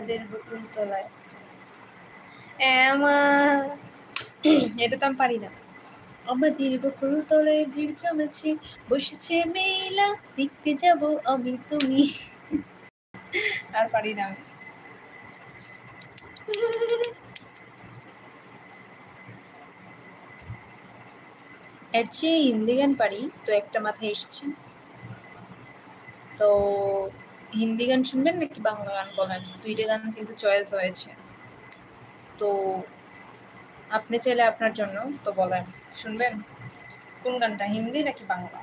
চাঁদের বকুল তলায় এটা তো আমি পারি না। আমাদের বকুল তলায় ভিড় জমেছে, বসেছে মেলা, দেখতে যাব আমি তুমি। আর পারি না আমি। এর চেয়ে হিন্দি গান পারি, তো একটা মাথায় এসেছে। তো হিন্দি গান শুনবেন নাকি বাংলা গান বলেন? দুইটা গান কিন্তু চয়েস হয়েছে, তো আপনি চাইলে আপনার জন্য তো বলেন, শুনবেন কোন গানটা, হিন্দি নাকি বাংলা?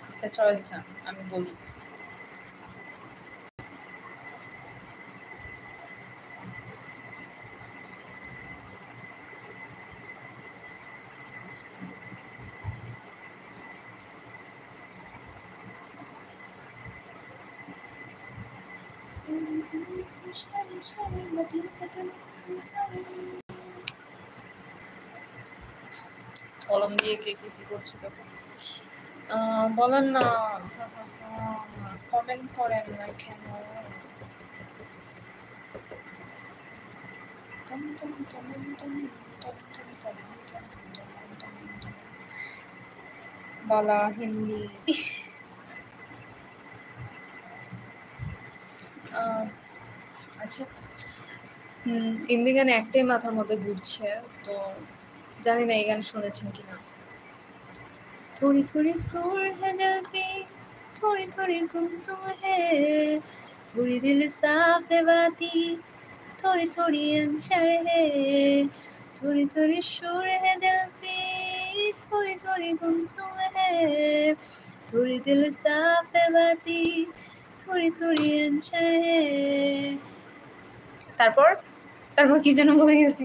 আপনার চয়েস না, আমি বলি। কলম দিয়ে কে কি করছে দেখো। বলেন না, কমেন্ট করেন না কেন? বালা হিন্দি। আচ্ছা, হিন্দি গান একটাই মাথার মধ্যে ঘুরছে, তো জানি না এই গান শুনেছেন কিনা। थोड़ी थोड़ी सुर है दिल पे, थोड़ी थोड़ी गुमसुम है, थोड़ी दिल साफ है बाती, थोड़ी थोड़ी अंचर है, थोड़ी थोड़ी सुर है दिल पे, थोड़ी थोड़ी गुमसुम है, थोड़ी दिल साफ है बाती, थोड़ी थोड़ी अंचर है। তারপর তারপর কি যেন বলে গেছি,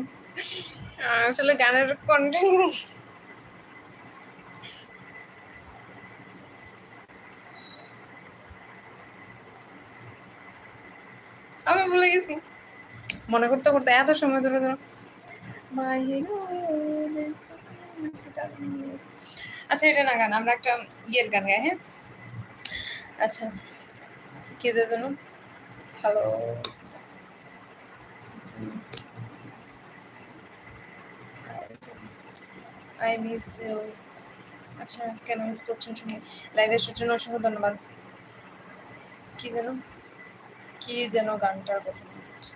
আসলে গানের কন্টিনিউ আমি ভুলে গেছি। মনে করতে করতে এত সময় ধরে ধরো। আচ্ছা, এটা না গান, আমরা একটা ইয়ের গান গাই, হ্যাঁ? আচ্ছা, কে দে যেন, হ্যালো, আই মিস ইউ। আচ্ছা, কেন মিস করছেন শুনি। লাইভে আসার জন্য অসংখ্য ধন্যবাদ। কি যেন গানটার কথা বলছি।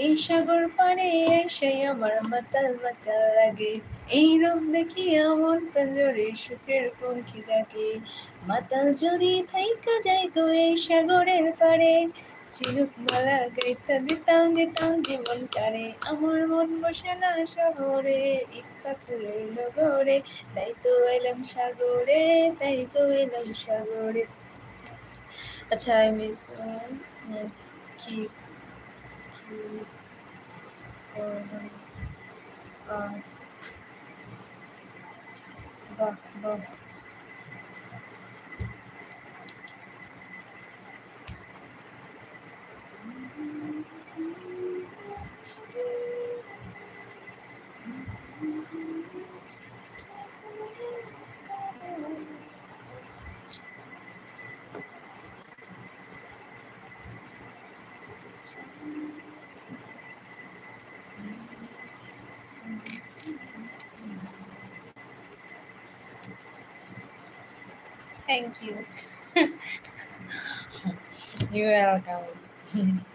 এই সাগর পাড়ে এসে আমার মাতাল মাতাল লাগে, এই রূপ দেখি আমার পাঞ্জরে সুখের পঙ্খী ডাকে, মাতাল যদি থাইকা যাইতো এই সাগরের পাড়ে, চিনুক মালা গাইতা দিতাম দিতাম জীবন কারে, আমার মন বসে না শহরে, ইট পাথরের নগরে, তাই তো এলাম সাগরে, তাই তো এলাম সাগরে। আচ্ছা, আই মিস কি বাহ বাহ, thank you. You're welcome.